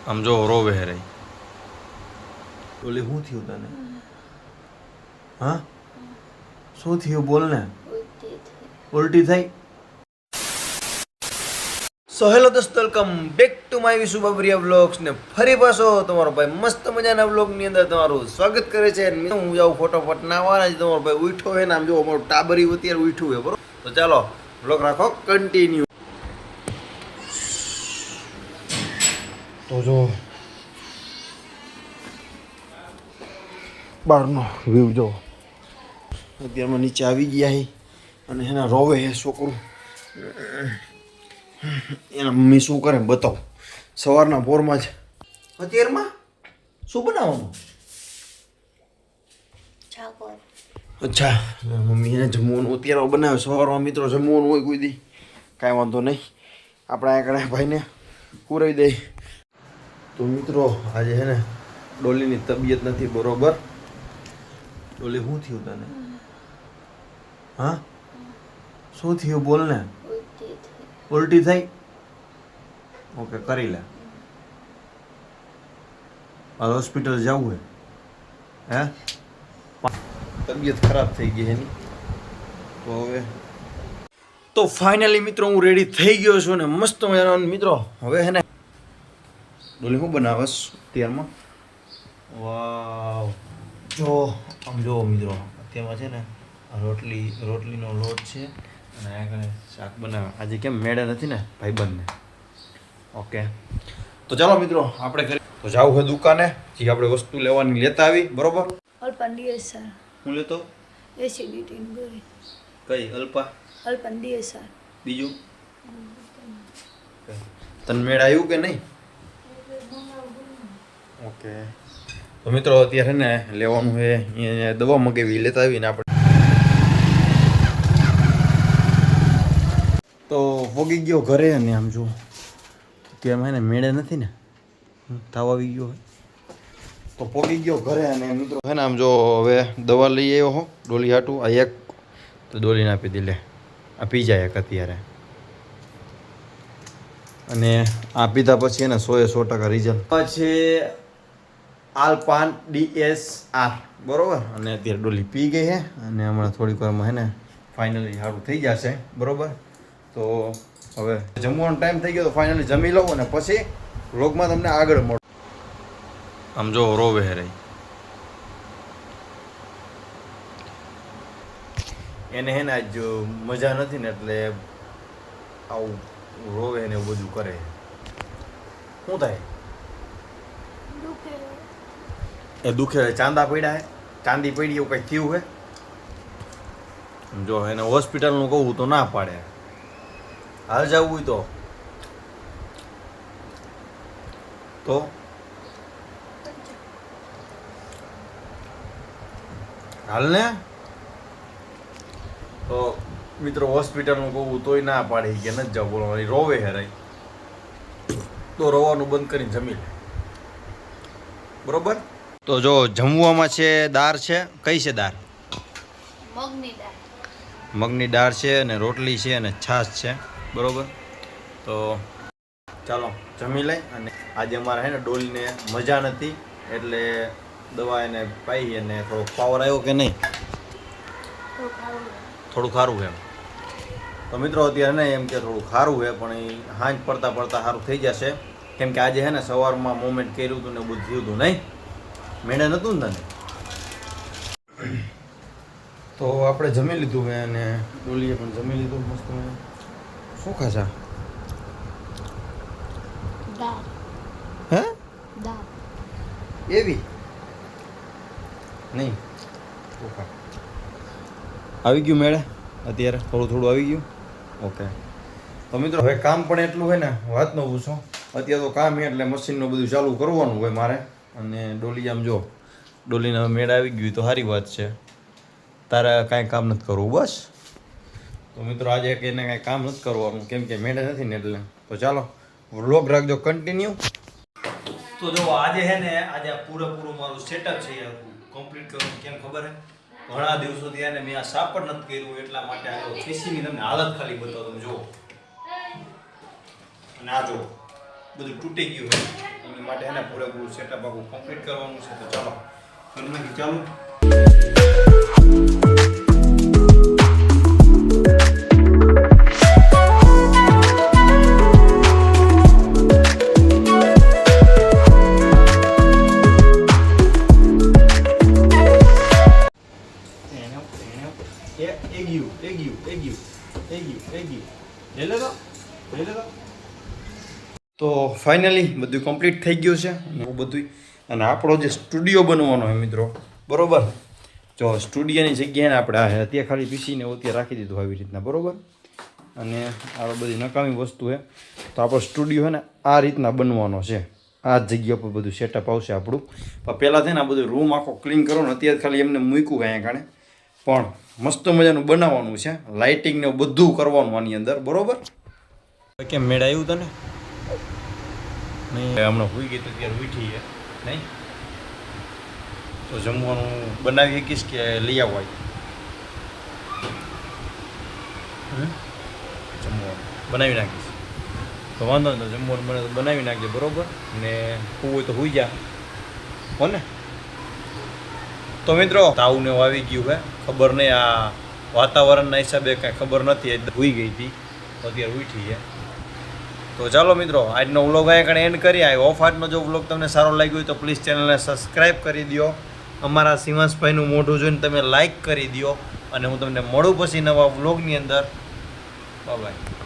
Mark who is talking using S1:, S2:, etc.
S1: આમ જો રોવે રે ઓલી શું થયું તને? હા શું થયું બોલ ને. ઉલટી થઈ. સો હેલો દોસ્તો, welcome back to my Vishu Babariya vlogs ને ફરી પાછો તમારો ભાઈ મસ્ત મજાના વ્લોગની અંદર તમારું સ્વાગત કરે છે. હું જાઉં ફોટોફોટ નાવાના જ તમારો ભાઈ ઉઠ્યો હોય ને આમ જો અમારું ટાબરી અત્યારે ઉઠ્યું હોય બરોબર. તો ચાલો વ્લોગ રાખો કન્ટિન્યુ. તો જો બહારનો વ્યૂ જો અત્યારમાં નીચે આવી ગયા હે અને એના રોવે હે છોકરું. એના મમ્મી શું કરે બતાવો. સવારના પોરમાં જ અત્યારમાં શું બનાવવાનું? અચ્છા મમ્મી એને જમવાનું અત્યારે બનાવે. સવારમાં મિત્રો જમવાનું હોય કોઈ દી કાંઈ વાંધો નહીં, આપણા આગળ ભાઈને પૂરાવી દઈ. તો મિત્રો આજે છે ને ડોલીની તબિયત નથી બરોબર. ડોલી શું થયું તને? હા શું થયું બોલ ને. ઉલટી થઈ? ઓકે કરી લે. હોસ્પિટલ જવું હે? તબિયત ખરાબ થઈ ગઈ એની. તો હવે તો ફાઇનલી મિત્રો હું રેડી થઈ ગયો છું ને મસ્ત મજાનો મિત્રો. હવે હે ને ડોલી શું બનાવસ અત્યારમાં? વાવ જો આમ જો મિત્રો અત્યારમાં છે ને રોટલીનો લોટ છે અને આગળ શાક બનાવે. આજે કેમ મેળે નથી ને ભાઈબંધને. ઓકે તો ચાલો મિત્રો આપણે ઘરે તો જાવું છે દુકાને. જે આપણે વસ્તુ લેવાની લેતા આવી બરોબર.
S2: અલ્પંડીએસર
S1: હું લેતો
S2: એસિડિટી ની ગોળી.
S1: કઈ અલ્પા?
S2: અલ્પંડીએસર.
S1: બીજું તને મેળ આવ્યું કે નહીં? ઓકે તો મિત્રો અત્યારે ને લેવાનું છે અહીંયા દવા મગાવી લેતા આવીને આપણે. તો પોગી ગયો ઘરે અને આમ જો અત્યારમાં એને મેળે નથી ને તાવ આવી ગયો હોય તો પોગી ગયો ઘરે અને મિત્રો છે ને આમ જો હવે દવા લઈ આવ્યો હો ડોલી હાટું. આ એક તો ડોલીને આપી દે. લે આ પી જાય એક અત્યારે અને આ પીધા પછી એને 100% રિઝલ્ટ પછી આલ્પાન DSR બરોબર. અને અત્યારે ડોલી પી ગઈ છે અને હમણાં થોડીક વારમાં હે ને ફાઇનલી સારું થઈ જશે બરોબર. તો હવે જમવાનો ટાઈમ થઈ ગયો તો ફાઇનલી જમી લઉં અને પછી વ્લોગમાં તમને આગળ મળો. આમ જો રોવે રે એને હે ને આજ મજા નથી ને એટલે આવું રોવે ને એવું બધું કરે. શું થાય? એ દુખે ચાંદા પડ્યા હે? ચાંદી પડી એવું કંઈ થયું હે? જો એને હોસ્પિટલનું કહું તો ના પાડે. હાલ જવું હોય તો હાલ ને. તો મિત્રો હોસ્પિટલનું કહું તોય ના પાડે કે નથી જાવ બોલવાની. રોવે હે રહી તો રોવાનું બંધ કરીને જમી લે બરોબર. તો જો જમવામાં છે દાળ છે. કઈ છે દાળ? મગની દાળ છે અને રોટલી છે અને છાશ છે બરોબર. તો ચાલો જમી લઈ. અને આજે અમારે છે ને ડોલીને મજા નથી એટલે દવા એને પાઈ અને થોડોક પાવર આવ્યો કે નહીં? થોડું ખારું છે એમ. તો મિત્રો અત્યારે ને એમ કે થોડું ખારું છે પણ એ હાંજ પડતા સારું થઈ જશે. કેમ કે આજે છે ને સવારમાં મોમેન્ટ કર્યું હતું ને બધું થયું હતું નહીં મેળે નહોતું ને તને. તો આપણે જમી લીધું મેં અને ડોલીએ પણ જમી લીધું મસ્ત. શું ખાશા? હે એવી નહીં આવી ગયું મેળે અત્યારે થોડું આવી ગયું. ઓકે તો મિત્રો હવે કામ પણ એટલું હોય ને વાત ન પૂછો. અત્યારે તો કામ એટલે મશીનનું બધું ચાલુ કરવાનું હોય મારે. અને ડોલી આમ જો ડોલીને મેળ આવી ગયું તો સારી વાત છે. તારે કાંઈ કામ નથી કરવું બસ. તો મિત્રો આજે કે એને કાંઈ કામ નથી કરવાનું કેમ કે મેળે નથી ને એટલે. તો ચાલો વ્લોગ રાખજો કન્ટિન્યુ. તો જો આજે હે ને આજે પૂરેપૂરું મારું સેટઅપ છે કમ્પ્લીટ કરવું. કેમ ખબર હે? ઘણા દિવસોથી એને મેં આ સાપડ નથી કર્યું એટલા માટે આ ખીસીની તમને હાલત ખાલી બતાવો તમે જુઓ. અને આ જો બધું તૂટી ગયું હોય. એની માટે એને પૂરેપૂરું સેટઅપ આખું કમ્પ્લીટ કરવાનું છે. તો ચાલો ઘરમાંથી ચાલુ. તો ફાઇનલી બધું કમ્પ્લીટ થઈ ગયું છે અને એવું બધું. અને આપણો જે સ્ટુડિયો બનવાનો હોય મિત્રો, બરોબર, જો સ્ટુડિયોની જગ્યાએ ને આપણે આ અત્યારે ખાલી પીસીને અત્યારે રાખી દીધું આવી રીતના, બરોબર. અને આ બધી નકામી વસ્તુ છે. તો આપણો સ્ટુડિયો છે ને આ રીતના બનવાનો છે. આ જ જગ્યા પર બધું સેટઅપ આવશે આપણું. પણ પહેલાં છે ને આ બધું રૂમ આખો ક્લીન કરો ને, અત્યારે ખાલી એમને મૂક્યું હોય અહીંયા કારણે, પણ મસ્ત મજાનું બનાવવાનું છે. લાઇટિંગ ને બધું કરવાનું આની અંદર, બરોબર. કેમ મેળ આવ્યું તને? નહીં, હમણાં હોઈ ગઈ તો ત્યારે ઉઠી છે નહીં. તો જમવાનું બનાવી શકીશ કે લઈ આવવાય? જમવાનું બનાવી નાખીશ તો વાંધો નહીં. તો જમવાનું બને તો બનાવી નાખજે, બરોબર. ને હું હોય તો હોઈ જા, હો ને. તો મિત્રો તાવને આવી ગયું હે, ખબર નહીં, આ વાતાવરણના હિસાબે કાંઈ ખબર નથી, હોઈ ગઈ હતી તો અત્યારે ઉઠી છે. તો ચાલો મિત્રો, આજનો વ્લોગ અહીંયા કણે એન્ડ કરી. આ ઓફ આજનો જો વ્લોગ તમને સારો લાગ્યો હોય તો પ્લીઝ ચેનલને સબસ્ક્રાઈબ કરી દો. અમારા શિવાંશભાઈનું મોઢું જોઈને તમે લાઈક કરી દો. અને હું તમને મળું પછી નવા વ્લોગની અંદર. Bye bye.